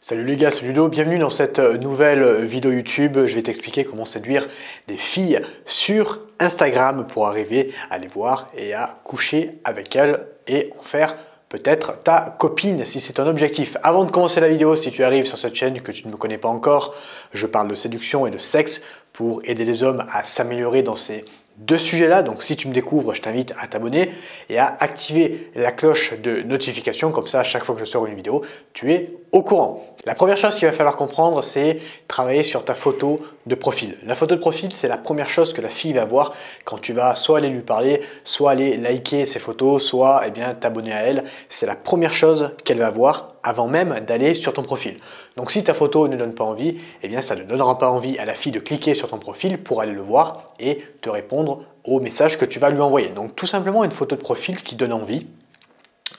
Salut les gars, c'est Ludo, bienvenue dans cette nouvelle vidéo YouTube. Je vais t'expliquer comment séduire des filles sur Instagram pour arriver à les voir et à coucher avec elles et en faire peut-être ta copine si c'est ton objectif. Avant de commencer la vidéo, si tu arrives sur cette chaîne que tu ne me connais pas encore, je parle de séduction et de sexe pour aider les hommes à s'améliorer dans ces deux sujets-là. Donc si tu me découvres, je t'invite à t'abonner et à activer la cloche de notification. Comme ça, à chaque fois que je sors une vidéo, tu es au courant. La première chose qu'il va falloir comprendre, c'est travailler sur ta photo de profil. La photo de profil, c'est la première chose que la fille va voir quand tu vas soit aller lui parler, soit aller liker ses photos, soit t'abonner à elle. C'est la première chose qu'elle va voir avant même d'aller sur ton profil. Donc si ta photo ne donne pas envie, ça ne donnera pas envie à la fille de cliquer sur ton profil pour aller le voir et te répondre au message que tu vas lui envoyer. Donc tout simplement une photo de profil qui donne envie.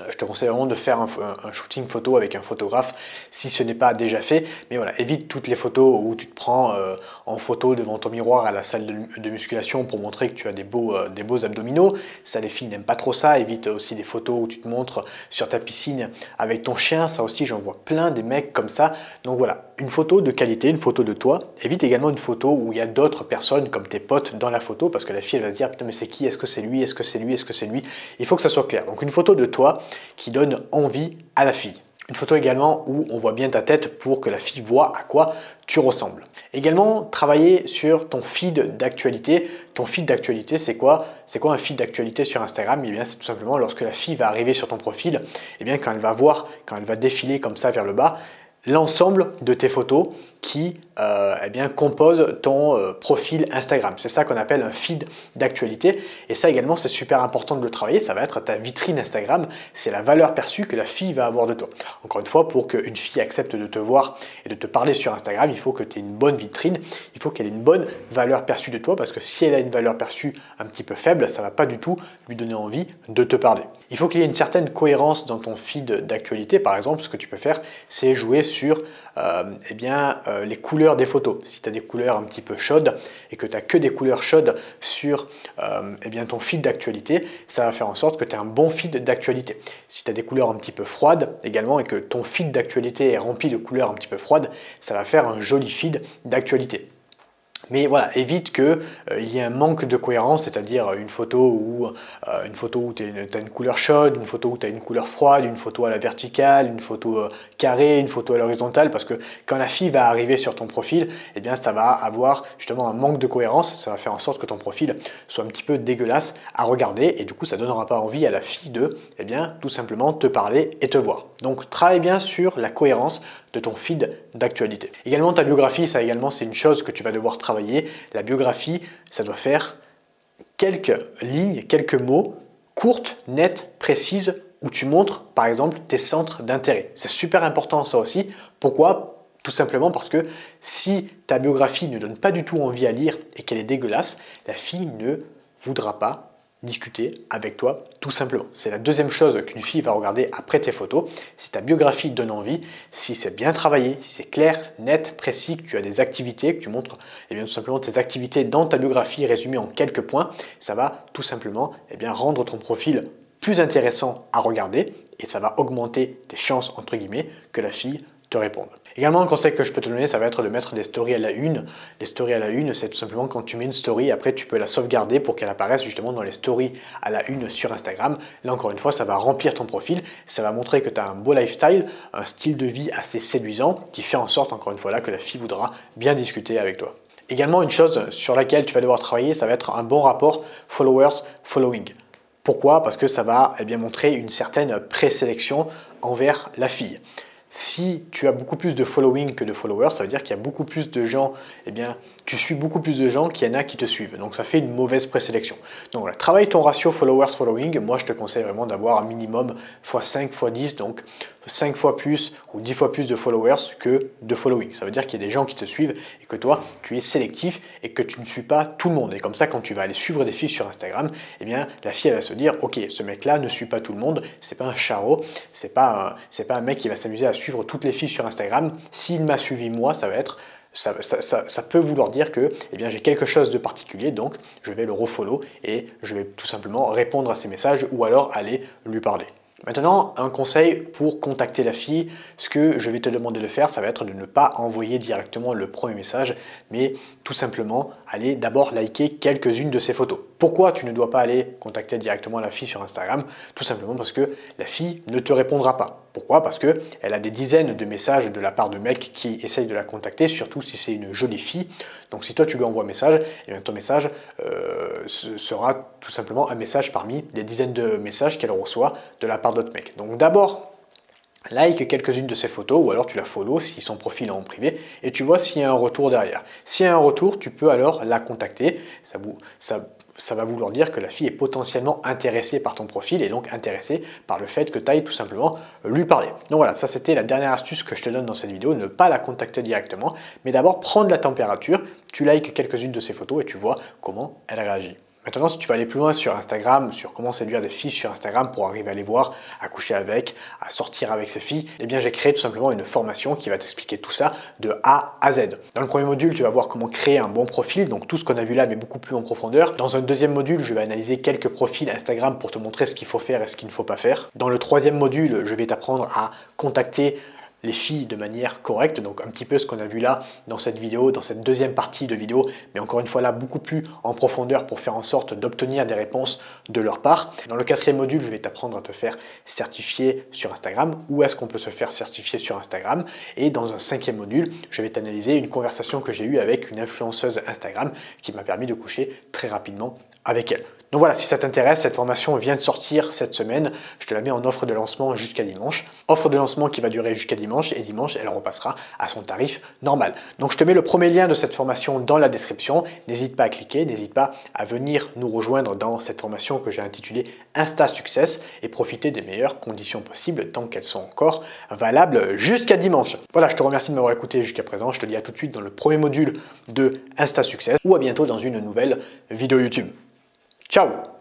Je te conseille vraiment de faire un shooting photo avec un photographe si ce n'est pas déjà fait. Mais voilà, évite toutes les photos où tu te prends en photo devant ton miroir à la salle de musculation pour montrer que tu as des beaux abdominaux. Ça, les filles n'aiment pas trop ça. Évite aussi des photos où tu te montres sur ta piscine avec ton chien. Ça aussi, j'en vois plein des mecs comme ça. Donc voilà, une photo de qualité, une photo de toi. Évite également une photo où il y a d'autres personnes comme tes potes dans la photo parce que la fille, elle va se dire, putain, mais c'est qui? Est-ce que c'est lui? Est-ce que c'est lui? Est-ce que c'est lui? Il faut que ça soit clair. Donc une photo de toi qui donne envie à la fille. Une photo également où on voit bien ta tête pour que la fille voit à quoi tu ressembles. Également, travailler sur ton feed d'actualité. Ton feed d'actualité, c'est quoi? C'est quoi un feed d'actualité sur Instagram? C'est tout simplement lorsque la fille va arriver sur ton profil, quand elle va voir, quand elle va défiler comme ça vers le bas, l'ensemble de tes photos qui composent ton profil Instagram. C'est ça qu'on appelle un feed d'actualité. Et ça également, c'est super important de le travailler. Ça va être ta vitrine Instagram. C'est la valeur perçue que la fille va avoir de toi. Encore une fois, pour qu'une fille accepte de te voir et de te parler sur Instagram, il faut que tu aies une bonne vitrine. Il faut qu'elle ait une bonne valeur perçue de toi parce que si elle a une valeur perçue un petit peu faible, ça ne va pas du tout lui donner envie de te parler. Il faut qu'il y ait une certaine cohérence dans ton feed d'actualité. Par exemple, ce que tu peux faire, c'est jouer sur les couleurs des photos. Si tu as des couleurs un petit peu chaudes et que tu n'as que des couleurs chaudes sur ton feed d'actualité, ça va faire en sorte que tu as un bon feed d'actualité. Si tu as des couleurs un petit peu froides également et que ton feed d'actualité est rempli de couleurs un petit peu froides, ça va faire un joli feed d'actualité. Mais voilà, évite qu'il y ait un manque de cohérence, c'est-à-dire une photo où tu as une couleur chaude, une photo où tu as une couleur froide, une photo à la verticale, une photo carrée, une photo à l'horizontale, parce que quand la fille va arriver sur ton profil, ça va avoir justement un manque de cohérence, ça va faire en sorte que ton profil soit un petit peu dégueulasse à regarder et du coup ça ne donnera pas envie à la fille de tout simplement te parler et te voir. Donc travaille bien sur la cohérence de ton feed d'actualité. Également ta biographie, ça également c'est une chose que tu vas devoir travailler. La biographie, ça doit faire quelques lignes, quelques mots, courtes, nettes, précises, où tu montres par exemple tes centres d'intérêt. C'est super important ça aussi. Pourquoi? Tout simplement parce que si ta biographie ne donne pas du tout envie à lire et qu'elle est dégueulasse, la fille ne voudra pas discuter avec toi tout simplement. C'est la deuxième chose qu'une fille va regarder après tes photos. Si ta biographie donne envie, si c'est bien travaillé, si c'est clair, net, précis, que tu as des activités, que tu montres tout simplement tes activités dans ta biographie résumées en quelques points, ça va tout simplement rendre ton profil plus intéressant à regarder et ça va augmenter tes chances entre guillemets que la fille te réponde. Également, un conseil que je peux te donner, ça va être de mettre des stories à la une. Les stories à la une, c'est tout simplement quand tu mets une story, après tu peux la sauvegarder pour qu'elle apparaisse justement dans les stories à la une sur Instagram. Là, encore une fois, ça va remplir ton profil, ça va montrer que tu as un beau lifestyle, un style de vie assez séduisant qui fait en sorte, encore une fois là, que la fille voudra bien discuter avec toi. Également, une chose sur laquelle tu vas devoir travailler, ça va être un bon rapport followers-following. Pourquoi? Parce que ça va montrer une certaine présélection envers la fille. Si tu as beaucoup plus de following que de followers, ça veut dire qu'il y a beaucoup plus de gens, tu suis beaucoup plus de gens qu'il y en a qui te suivent. Donc ça fait une mauvaise présélection. Donc voilà, travaille ton ratio followers-following. Moi, je te conseille vraiment d'avoir un minimum x5, x10, donc 5 fois plus ou 10 fois plus de followers que de following. Ça veut dire qu'il y a des gens qui te suivent et que toi, tu es sélectif et que tu ne suis pas tout le monde. Et comme ça, quand tu vas aller suivre des filles sur Instagram, la fille, elle va se dire, ok, ce mec-là ne suit pas tout le monde, c'est pas un charreau, c'est pas un mec qui va s'amuser à suivre toutes les filles sur Instagram. S'il m'a suivi moi, ça peut vouloir dire que j'ai quelque chose de particulier, donc je vais le refollow et je vais tout simplement répondre à ses messages ou alors aller lui parler. Maintenant, un conseil pour contacter la fille, ce que je vais te demander de faire, ça va être de ne pas envoyer directement le premier message, mais tout simplement aller d'abord liker quelques-unes de ses photos. Pourquoi tu ne dois pas aller contacter directement la fille sur Instagram? Tout simplement parce que la fille ne te répondra pas. Pourquoi? Parce qu'elle a des dizaines de messages de la part de mecs qui essayent de la contacter, surtout si c'est une jolie fille. Donc si toi tu lui envoies un message, et bien ton message sera tout simplement un message parmi les dizaines de messages qu'elle reçoit de la part d'autres mecs. Donc d'abord, like quelques-unes de ses photos ou alors tu la follow si son profil est en privé et tu vois s'il y a un retour derrière. S'il y a un retour, tu peux alors la contacter. Ça va vouloir dire que la fille est potentiellement intéressée par ton profil et donc intéressée par le fait que tu ailles tout simplement lui parler. Donc voilà, ça c'était la dernière astuce que je te donne dans cette vidéo, ne pas la contacter directement, mais d'abord prendre la température, tu likes quelques-unes de ses photos et tu vois comment elle réagit. Maintenant, si tu veux aller plus loin sur Instagram, sur comment séduire des filles sur Instagram pour arriver à les voir, à coucher avec, à sortir avec ces filles, eh bien j'ai créé tout simplement une formation qui va t'expliquer tout ça de A à Z. Dans le premier module, tu vas voir comment créer un bon profil, donc tout ce qu'on a vu là, mais beaucoup plus en profondeur. Dans un deuxième module, je vais analyser quelques profils Instagram pour te montrer ce qu'il faut faire et ce qu'il ne faut pas faire. Dans le troisième module, je vais t'apprendre à contacter les filles de manière correcte, donc un petit peu ce qu'on a vu là dans cette vidéo, dans cette deuxième partie de vidéo, mais encore une fois là beaucoup plus en profondeur pour faire en sorte d'obtenir des réponses de leur part. Dans le quatrième module, je vais t'apprendre à te faire certifier sur Instagram, où est-ce qu'on peut se faire certifier sur Instagram, et dans un cinquième module, je vais t'analyser une conversation que j'ai eue avec une influenceuse Instagram qui m'a permis de coucher très rapidement avec elle. Donc voilà, si ça t'intéresse, cette formation vient de sortir cette semaine. Je te la mets en offre de lancement jusqu'à dimanche. Offre de lancement qui va durer jusqu'à dimanche et dimanche, elle repassera à son tarif normal. Donc je te mets le premier lien de cette formation dans la description. N'hésite pas à cliquer, n'hésite pas à venir nous rejoindre dans cette formation que j'ai intitulée Insta Success et profiter des meilleures conditions possibles tant qu'elles sont encore valables jusqu'à dimanche. Voilà, je te remercie de m'avoir écouté jusqu'à présent. Je te dis à tout de suite dans le premier module de Insta Success ou à bientôt dans une nouvelle vidéo YouTube. Ciao!